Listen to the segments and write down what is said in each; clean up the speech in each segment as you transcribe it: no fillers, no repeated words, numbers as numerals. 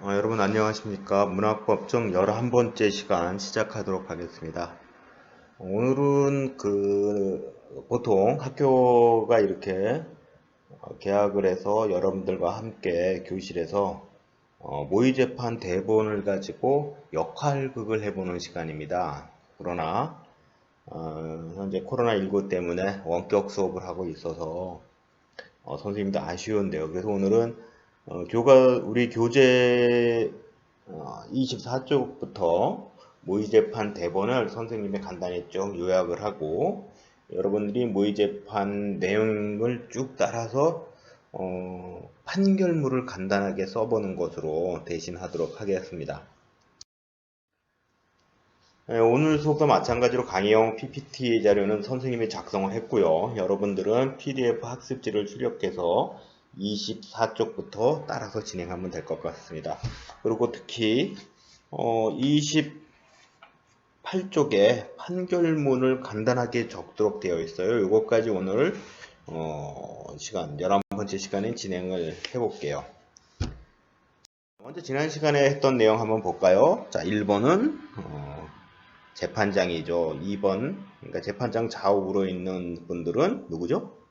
여러분 안녕하십니까. 문학법정 11번째 시간 시작하도록 하겠습니다. 오늘은 보통 학교가 이렇게 개학을 해서 여러분들과 함께 교실에서 모의재판 대본을 가지고 역할극을 해보는 시간입니다. 그러나 현재 코로나19 때문에 원격 수업을 하고 있어서 선생님도 아쉬운데요. 그래서 오늘은 우리 교재 24쪽부터 모의재판 대본을 선생님이 간단히 좀 요약을 하고 여러분들이 모의재판 내용을 쭉 따라서 판결문을 간단하게 써보는 것으로 대신하도록 하겠습니다. 오늘 수업도 마찬가지로 강의용 PPT 자료는 선생님이 작성을 했고요. 여러분들은 PDF 학습지를 출력해서 24쪽부터 따라서 진행하면 될 것 같습니다. 그리고 특히 28쪽에 판결문을 간단하게 적도록 되어 있어요. 이것까지 오늘 11번째 시간에 진행을 해볼게요. 먼저 지난 시간에 했던 내용 한번 볼까요? 자, 1번은 재판장이죠. 2번, 그러니까 재판장 좌우로 있는 분들은 누구죠?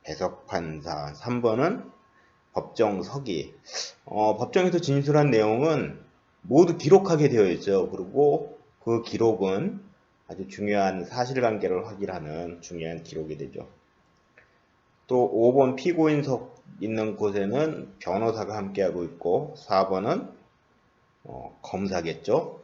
배석판사. 3번은 법정서기. 법정에서 진술한 내용은 모두 기록하게 되어 있죠. 그리고 그 기록은 아주 중요한 사실관계를 확인하는 중요한 기록이 되죠. 또 5번 피고인석 있는 곳에는 변호사가 함께하고 있고 4번은 검사겠죠.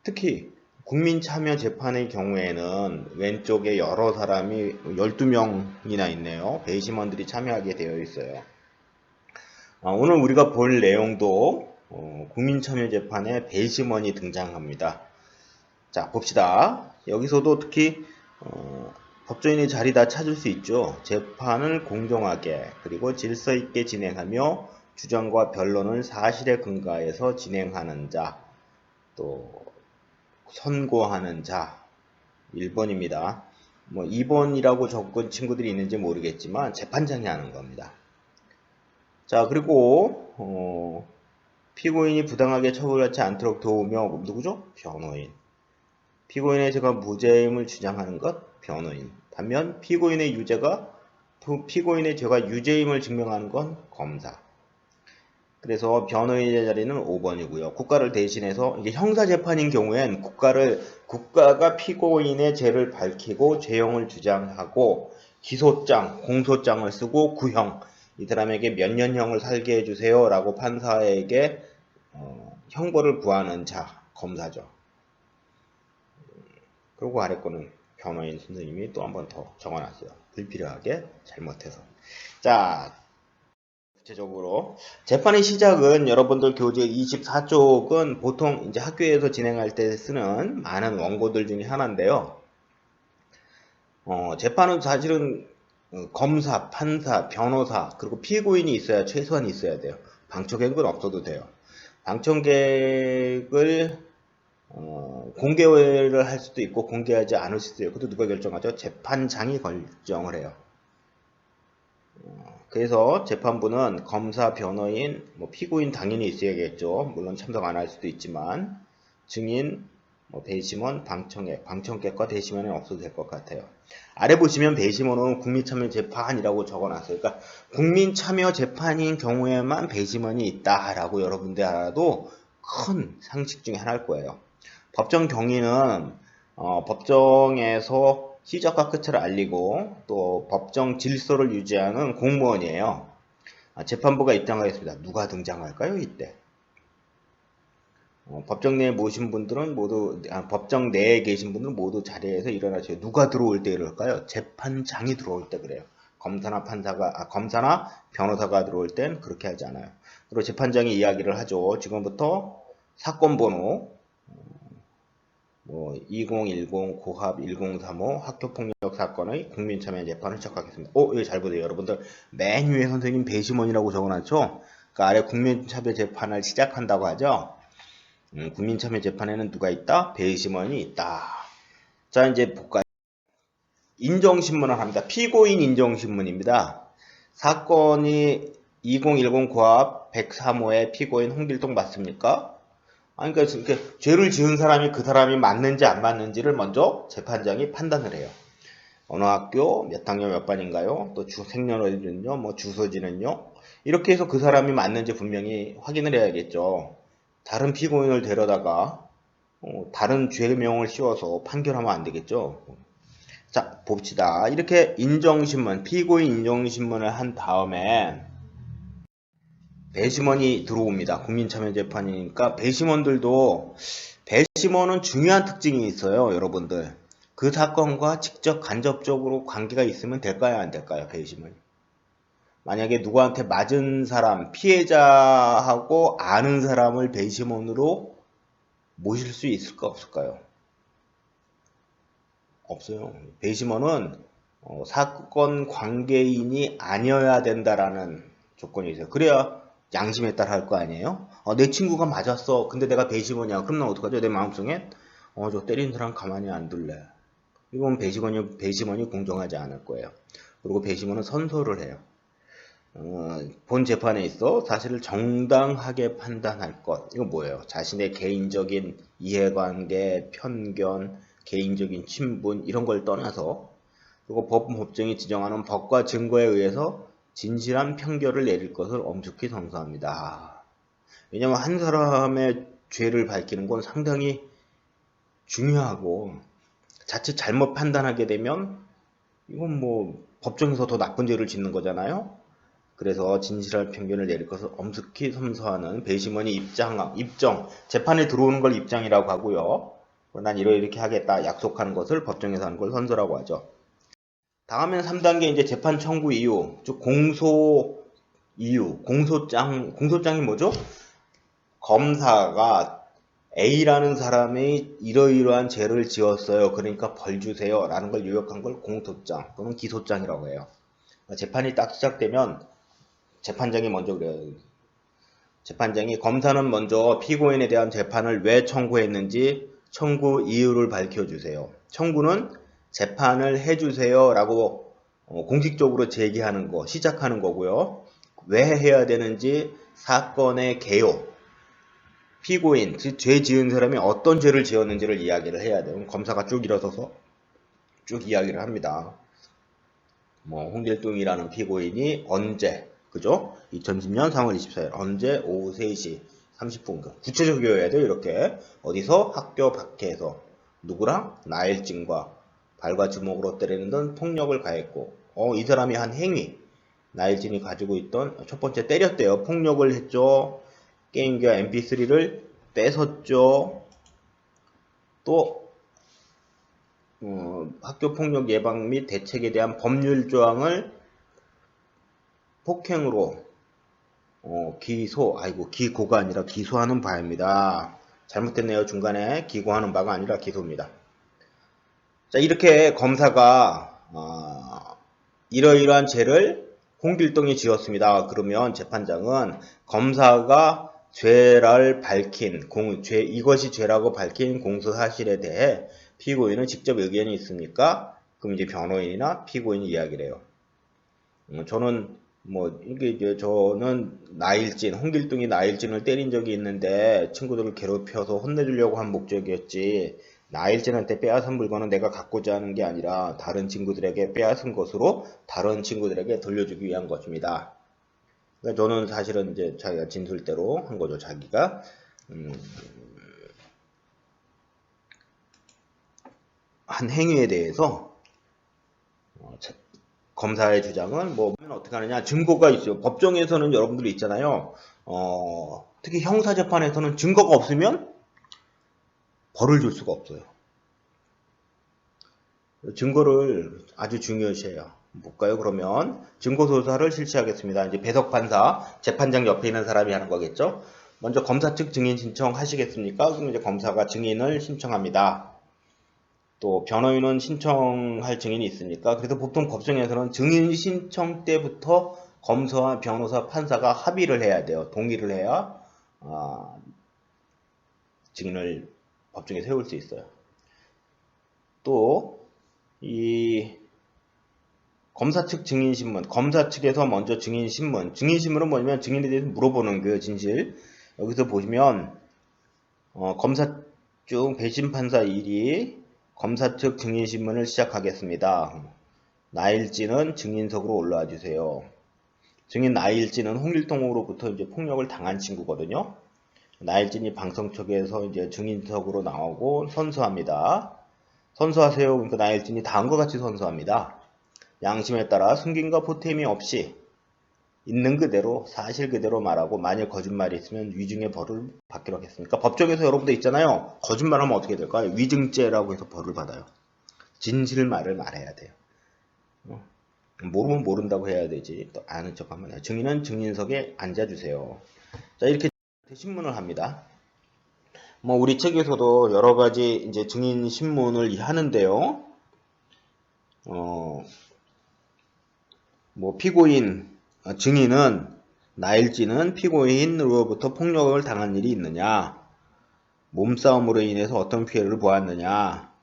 특히 국민참여재판의 경우에는 왼쪽에 여러 사람이 12명이나 있네요. 배심원들이 참여하게 되어 있어요. 오늘 우리가 볼 내용도 국민참여재판에 배심원이 등장합니다. 자, 봅시다. 여기서도 특히 법조인의 자리 다 찾을 수 있죠. 재판을 공정하게 그리고 질서 있게 진행하며 주장과 변론을 사실에 근거해서 진행하는 자, 또 선고하는 자 1번입니다. 2번이라고 적은 친구들이 있는지 모르겠지만 재판장이 하는 겁니다. 자, 그리고 피고인이 부당하게 처벌받지 않도록 도우며 누구죠? 변호인. 피고인의 죄가 무죄임을 주장하는 것 변호인. 반면 피고인의 죄가 유죄임을 증명하는 건 검사. 그래서 변호인의 자리는 5번이고요. 국가를 대신해서 이게 형사재판인 경우엔 국가가 피고인의 죄를 밝히고 죄형을 주장하고 기소장, 공소장을 쓰고 구형, 이 사람에게 몇 년형을 살게 해주세요 라고 판사에게 형벌을 구하는 자, 검사죠. 그리고 아래 거는 변호인 선생님이 또 한 번 더 적어놨어요. 불필요하게 잘못해서. 자, 구체적으로 재판의 시작은 여러분들 교재 24쪽은 보통 이제 학교에서 진행할 때 쓰는 많은 원고들 중에 하나인데요. 재판은 사실은 검사, 판사, 변호사 그리고 피고인이 있어야 최소한 있어야 돼요. 방청객은 없어도 돼요. 방청객을 공개를 할 수도 있고 공개하지 않을 수도 있고 그것도 누가 결정하죠? 재판장이 결정을 해요. 그래서 재판부는 검사, 변호인, 피고인 당연히 있어야겠죠. 물론 참석 안 할 수도 있지만 증인, 배심원, 방청객과 대심원은 없어도 될 것 같아요. 아래 보시면 배심원은 국민참여재판이라고 적어놨어요. 그러니까 국민참여재판인 경우에만 배심원이 있다라고 여러분들 알아도 큰 상식 중에 하나일 거예요. 법정 경위는 법정에서 시작과 끝을 알리고 또 법정 질서를 유지하는 공무원이에요. 재판부가 입장하겠습니다. 누가 등장할까요? 이때 법정 내에 모신 분들은 모두 법정 내에 계신 분들은 모두 자리에서 일어나셔요. 누가 들어올 때 이럴까요? 재판장이 들어올 때 그래요. 검사나 변호사가 들어올 땐 그렇게 하지 않아요. 그리고 재판장이 이야기를 하죠. 지금부터 사건 번호 2010 고합 1035 학교폭력 사건의 국민참여 재판을 시작하겠습니다. 여기 잘 보세요. 여러분들 맨 위에 선생님 배심원이라고 적어놨죠? 그 아래 국민참여 재판을 시작한다고 하죠? 국민참여 재판에는 누가 있다? 배심원이 있다. 자, 이제 볼까요? 인정신문을 합니다. 피고인 인정신문입니다. 사건이 2010 고압 103호의 피고인 홍길동 맞습니까? 아니, 그러니까 이렇게 죄를 지은 사람이 그 사람이 맞는지 안 맞는지를 먼저 재판장이 판단을 해요. 어느 학교, 몇 학년 몇 반인가요? 또 생년월일은요, 뭐 주소지는요? 이렇게 해서 그 사람이 맞는지 분명히 확인을 해야겠죠. 다른 피고인을 데려다가 다른 죄명을 씌워서 판결하면 안 되겠죠. 자, 봅시다. 이렇게 인정신문, 피고인 인정신문을 한 다음에 배심원이 들어옵니다. 국민참여재판이니까 배심원들도 배심원은 중요한 특징이 있어요. 여러분들. 그 사건과 직접 간접적으로 관계가 있으면 될까요? 안 될까요? 배심원이. 만약에 누구한테 맞은 사람, 피해자하고 아는 사람을 배심원으로 모실 수 있을까 없을까요? 없어요. 배심원은 사건 관계인이 아니어야 된다라는 조건이 있어요. 그래야 양심에 따라 할 거 아니에요? 내 친구가 맞았어. 근데 내가 배심원이야. 그럼 난 어떡하죠? 내 마음속에 저 때린 사람 가만히 안 둘래. 이건 배심원이 공정하지 않을 거예요. 그리고 배심원은 선서를 해요. 본 재판에 있어 사실을 정당하게 판단할 것. 이건 뭐예요? 자신의 개인적인 이해관계, 편견, 개인적인 친분 이런 걸 떠나서 그리고 법정이 지정하는 법과 증거에 의해서 진실한 판결을 내릴 것을 엄숙히 선서합니다. 왜냐하면 한 사람의 죄를 밝히는 건 상당히 중요하고 자칫 잘못 판단하게 되면 이건 뭐 법정에서 더 나쁜 죄를 짓는 거잖아요. 그래서 진실한 편견을 내릴 것을 엄숙히 선서하는 배심원이 입정, 재판에 들어오는 걸 입장이라고 하고요. 난 이렇게 하겠다 약속하는 것을 법정에서 하는 걸 선서라고 하죠. 다음엔 3단계 이제 재판 청구 이유, 즉 공소 이유, 공소장이 뭐죠? 검사가 A라는 사람이 이러이러한 죄를 지었어요. 그러니까 벌 주세요. 라는 걸 요약한 걸 공소장 또는 기소장이라고 해요. 재판이 딱 시작되면 재판장이 먼저 그래요. 재판장이 검사는 먼저 피고인에 대한 재판을 왜 청구했는지 청구 이유를 밝혀주세요. 청구는 재판을 해주세요 라고 공식적으로 제기하는 거, 시작하는 거고요. 왜 해야 되는지 사건의 개요. 피고인, 즉 죄 지은 사람이 어떤 죄를 지었는지를 이야기를 해야 돼요. 검사가 쭉 일어서서 쭉 이야기를 합니다. 홍길동이라는 피고인이 언제, 그죠? 2010년 3월 24일 언제 오후 3시 30분 구체적이어야 돼요. 이렇게 어디서 학교 밖에서 누구랑 나일진과 발과 주먹으로 때리는 등 폭력을 가했고 이 사람이 한 행위 나일진이 가지고 있던 첫 번째 때렸대요. 폭력을 했죠. 게임기와 mp3를 뺏었죠. 또 학교 폭력 예방 및 대책에 대한 법률 조항을 폭행으로 기고가 아니라 기소하는 바입니다. 잘못됐네요. 중간에 기고하는 바가 아니라 기소입니다. 자, 이렇게 검사가 이러이러한 죄를 홍길동이 지었습니다. 그러면 재판장은 검사가 죄를 밝힌 이것이 죄라고 밝힌 공소 사실에 대해 피고인은 직접 의견이 있습니까? 그럼 이제 변호인이나 피고인이 이야기를 해요. 저는 저는 홍길동이 나일진을 때린 적이 있는데 친구들을 괴롭혀서 혼내주려고 한 목적이었지. 나일진한테 빼앗은 물건은 내가 갖고자 하는 게 아니라 다른 친구들에게 빼앗은 것으로 다른 친구들에게 돌려주기 위한 것입니다. 그러니까 저는 사실은 이제 자기가 진술대로 한 거죠. 자기가 한 행위에 대해서 검사의 주장은 어떻게 하느냐. 증거가 있어요. 법정에서는 여러분들이 있잖아요. 특히 형사재판에서는 증거가 없으면 벌을 줄 수가 없어요. 증거를 아주 중요시해요. 볼까요? 그러면 증거조사를 실시하겠습니다. 이제 배석 판사, 재판장 옆에 있는 사람이 하는 거겠죠? 먼저 검사 측 증인 신청하시겠습니까? 그럼 이제 검사가 증인을 신청합니다. 또 변호인은 신청할 증인이 있으니까 그래서 보통 법정에서는 증인 신청 때부터 검사와 변호사, 판사가 합의를 해야 돼요. 동의를 해야 증인을 법정에 세울 수 있어요. 또 이 검사 측 증인신문, 검사 측에서 먼저 증인신문, 증인신문은 뭐냐면 증인에 대해서 물어보는 그 진실. 여기서 보시면 검사 중 배심 판사 1이 검사 측 증인신문을 시작하겠습니다. 나일진은 증인석으로 올라와 주세요. 증인 나일진은 홍길동으로부터 이제 폭력을 당한 친구거든요. 나일진이 방송국에서 이제 증인석으로 나오고 선서합니다. 선서하세요. 그러니까 나일진이 다음과 같이 선서합니다. 양심에 따라 숨김과 보탬이 없이 있는 그대로 사실 그대로 말하고 만일 거짓말이 있으면 위증의 벌을 받기로 하겠습니까? 법정에서 여러분들 있잖아요. 거짓말하면 어떻게 될까요? 위증죄라고 해서 벌을 받아요. 진실말을 말해야 돼요. 모르면 모른다고 해야 되지. 또 아는 척하면 해요. 증인은 증인석에 앉아주세요. 자, 이렇게 신문을 합니다. 뭐 우리 책에서도 여러 가지 이제 증인 신문을 하는데요. 뭐 피고인 증인은 나일진은 피고인으로부터 폭력을 당한 일이 있느냐, 몸싸움으로 인해서 어떤 피해를 보았느냐,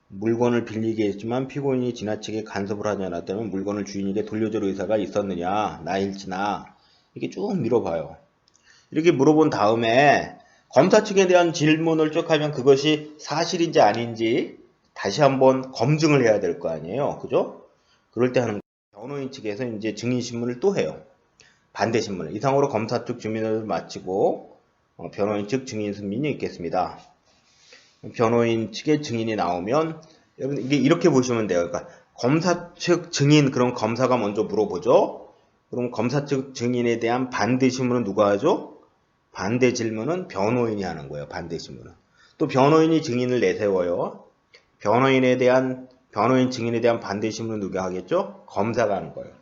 물건을 빌리게 했지만 피고인이 지나치게 간섭을 하지 않았다면 물건을 주인에게 돌려줄 의사가 있었느냐, 나일진아. 이렇게 쭉 밀어봐요. 이렇게 물어본 다음에 검사 측에 대한 질문을 쭉 하면 그것이 사실인지 아닌지 다시 한번 검증을 해야 될 거 아니에요. 그죠? 그럴 때 하는 변호인 측에서 이제 증인신문을 또 해요. 반대신문을. 이상으로 검사 측 증인을 마치고 변호인 측 증인신문이 있겠습니다. 변호인 측의 증인이 나오면 여러분 이게 이렇게 보시면 돼요. 그러니까 검사 측 증인 그럼 검사가 먼저 물어보죠. 그럼 검사 측 증인에 대한 반대 신문은 누가 하죠? 반대 질문은 변호인이 하는 거예요. 반대 신문은. 또 변호인이 증인을 내세워요. 변호인 증인에 대한 반대 신문은 누가 하겠죠? 검사가 하는 거예요.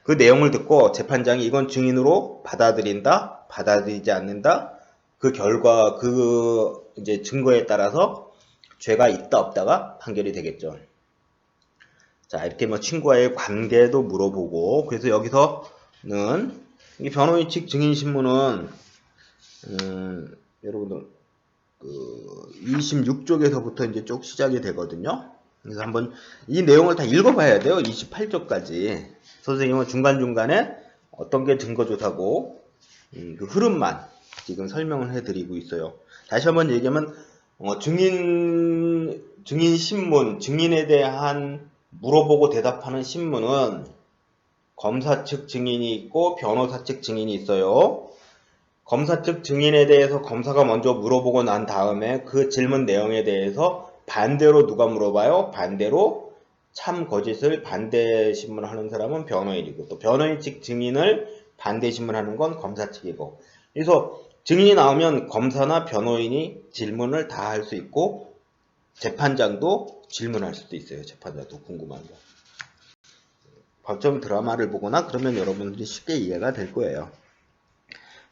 그 내용을 듣고 재판장이 이건 증인으로 받아들인다, 받아들이지 않는다. 그 결과, 그 이제 증거에 따라서 죄가 있다 없다가 판결이 되겠죠. 자, 이렇게 뭐 친구와의 관계도 물어보고, 그래서 여기서는 이 변호인 측 증인 신문은 여러분들 그 26쪽에서부터 이제 쭉 시작이 되거든요. 그래서 한번 이 내용을 다 읽어봐야 돼요. 28쪽까지. 선생님은 중간중간에 어떤 게 증거조사고 그 흐름만 지금 설명을 해드리고 있어요. 다시 한번 얘기하면 증인 신문, 증인에 대한 물어보고 대답하는 신문은 검사 측 증인이 있고 변호사 측 증인이 있어요. 검사 측 증인에 대해서 검사가 먼저 물어보고 난 다음에 그 질문 내용에 대해서 반대로 누가 물어봐요? 반대로 참 거짓을 반대 신문하는 사람은 변호인이고 또 변호인 측 증인을 반대 신문하는 건 검사 측이고 그래서 증인이 나오면 검사나 변호인이 질문을 다 할 수 있고 재판장도 질문할 수도 있어요. 재판장도 궁금한 거. 법정 드라마를 보거나 그러면 여러분들이 쉽게 이해가 될 거예요.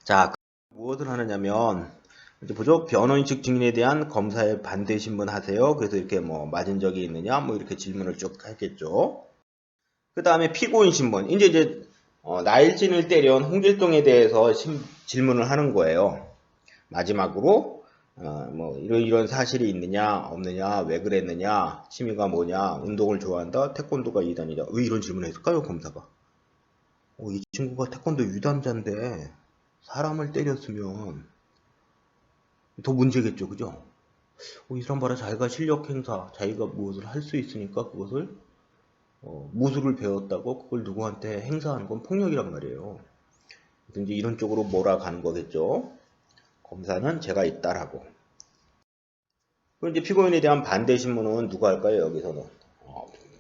자, 무엇을 하느냐면 이제 보죠. 변호인 측 증인에 대한 검사의 반대 신문하세요. 그래서 이렇게 뭐 맞은 적이 있느냐 뭐 이렇게 질문을 쭉 하겠죠. 그 다음에 피고인 신문. 이제 나일진을 때려온 홍길동에 대해서 질문을 하는 거예요. 마지막으로 뭐 이런 사실이 있느냐 없느냐 왜 그랬느냐 취미가 뭐냐 운동을 좋아한다 태권도가 2단이다. 왜 이런 질문을 했을까요 검사가? 이 친구가 태권도 유단자인데 사람을 때렸으면 더 문제겠죠, 그죠? 이 사람 봐라, 자기가 실력 행사, 자기가 무엇을 할 수 있으니까 그것을 무술을 배웠다고 그걸 누구한테 행사하는 건 폭력이란 말이에요. 이제 이런 쪽으로 몰아가는 거겠죠. 검사는 제가 있다라고. 그럼 이제 피고인에 대한 반대 신문은 누가 할까요? 여기서는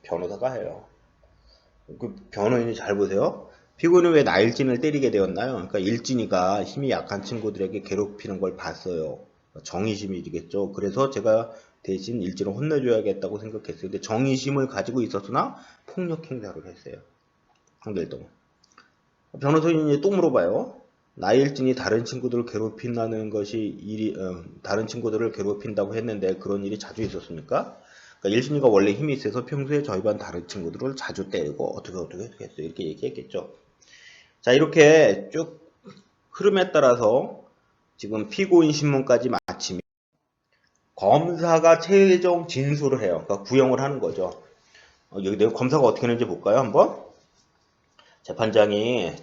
변호사가 해요. 그 변호인이 잘 보세요. 피고인은 왜 나일진을 때리게 되었나요? 그러니까 일진이가 힘이 약한 친구들에게 괴롭히는 걸 봤어요. 정의심이겠죠. 그래서 제가 대신 일진을 혼내줘야겠다고 생각했어요. 근데 정의심을 가지고 있었으나 폭력 행사를 했어요. 홍길동. 변호사님이 또 물어봐요. 나일진이 다른 친구들을 괴롭힌다는 것이 다른 친구들을 괴롭힌다고 했는데 그런 일이 자주 있었습니까? 그러니까 일진이가 원래 힘이 있어서 평소에 저희 반 다른 친구들을 자주 때리고 어떻게 했어요. 이렇게 얘기했겠죠. 자, 이렇게 쭉 흐름에 따라서 지금 피고인 신문까지 마치면 검사가 최종 진술을 해요. 그러니까 구형을 하는 거죠. 여기 내가 검사가 어떻게 하는지 볼까요? 한번. 재판장이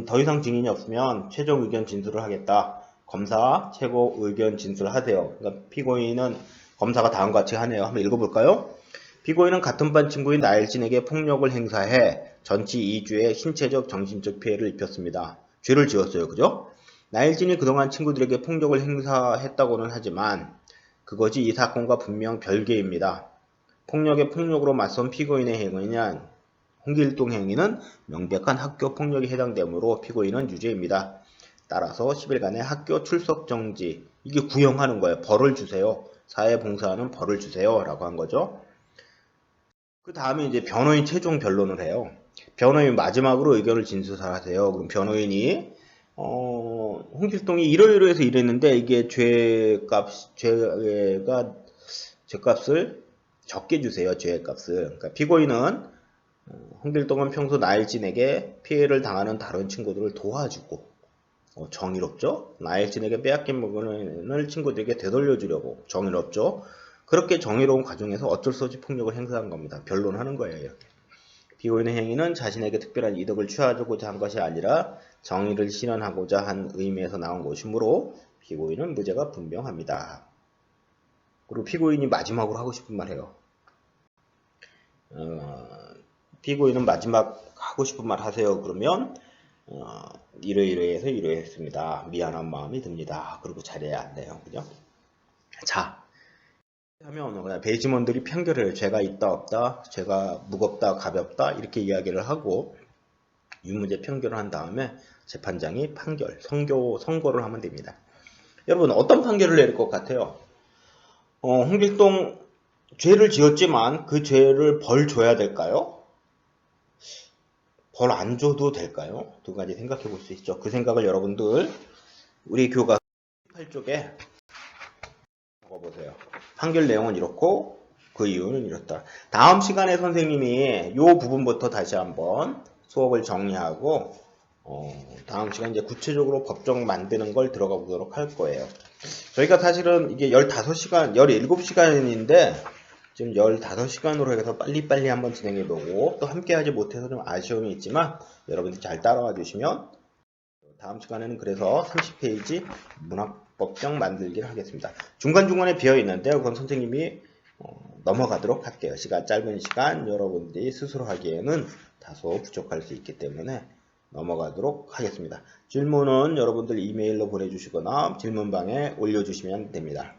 더 이상 증인이 없으면 최종 의견 진술을 하겠다. 검사 최고 의견 진술하세요. 그러니까 피고인은 검사가 다음과 같이 하네요. 한번 읽어볼까요? 피고인은 같은 반 친구인 나일진에게 폭력을 행사해 전치 2주의 신체적 정신적 피해를 입혔습니다. 죄를 지었어요. 그죠? 나일진이 그동안 친구들에게 폭력을 행사했다고는 하지만 그것이 이 사건과 분명 별개입니다. 폭력에 폭력으로 맞선 피고인의 행위는 홍길동 행위는 명백한 학교 폭력에 해당되므로 피고인은 유죄입니다. 따라서 10일간의 학교 출석 정지, 이게 구형하는 거예요. 벌을 주세요. 사회봉사하는 벌을 주세요. 라고 한 거죠. 그 다음에 이제 변호인 최종 변론을 해요. 변호인 마지막으로 의견을 진술하세요. 그럼 변호인이 홍길동이 이러이러해서 이랬는데 이게 죄값을 적게 주세요. 죄값을. 그러니까 피고인은 홍길동은 평소 나일진에게 피해를 당하는 다른 친구들을 도와주고 정의롭죠? 나일진에게 빼앗긴 물건을 친구들에게 되돌려주려고 정의롭죠? 그렇게 정의로운 과정에서 어쩔 수 없이 폭력을 행사한 겁니다. 변론하는 거예요. 이렇게. 피고인의 행위는 자신에게 특별한 이득을 취하고자 한 것이 아니라 정의를 실현하고자 한 의미에서 나온 것이므로 피고인은 무죄가 분명합니다. 그리고 피고인이 마지막으로 하고 싶은 말 해요. 피고인은 마지막 하고 싶은 말 하세요. 그러면 이러이러해서 이러했습니다. 미안한 마음이 듭니다. 그리고 자리에 앉아요. 그죠? 자, 하면 그냥 배심원들이 판결을 해요. 죄가 있다 없다, 죄가 무겁다 가볍다 이렇게 이야기를 하고 유무죄 판결을 한 다음에 재판장이 선고를 하면 됩니다. 여러분 어떤 판결을 내릴 것 같아요? 홍길동 죄를 지었지만 그 죄를 벌 줘야 될까요? 벌 안 줘도 될까요? 두 가지 생각해 볼 수 있죠. 그 생각을 여러분들 우리 교과서 8쪽에 적어보세요. 판결 내용은 이렇고 그 이유는 이렇다. 다음 시간에 선생님이 이 부분부터 다시 한번 수업을 정리하고 다음 시간 이제 구체적으로 법정 만드는 걸 들어가 보도록 할 거예요. 저희가 사실은 이게 15시간, 17시간인데 지금 15시간으로 해서 빨리빨리 한번 진행해보고 또 함께 하지 못해서 좀 아쉬움이 있지만 여러분들 잘 따라와 주시면 다음 시간에는 그래서 30페이지 문학법정 만들기를 하겠습니다. 중간중간에 비어있는데요. 그건 선생님이 넘어가도록 할게요. 짧은 시간 여러분들이 스스로 하기에는 다소 부족할 수 있기 때문에 넘어가도록 하겠습니다. 질문은 여러분들 이메일로 보내주시거나 질문방에 올려주시면 됩니다.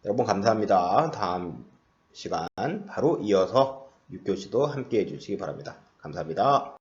여러분 감사합니다. 다음 시간 바로 이어서 6교시도 함께 해주시기 바랍니다. 감사합니다.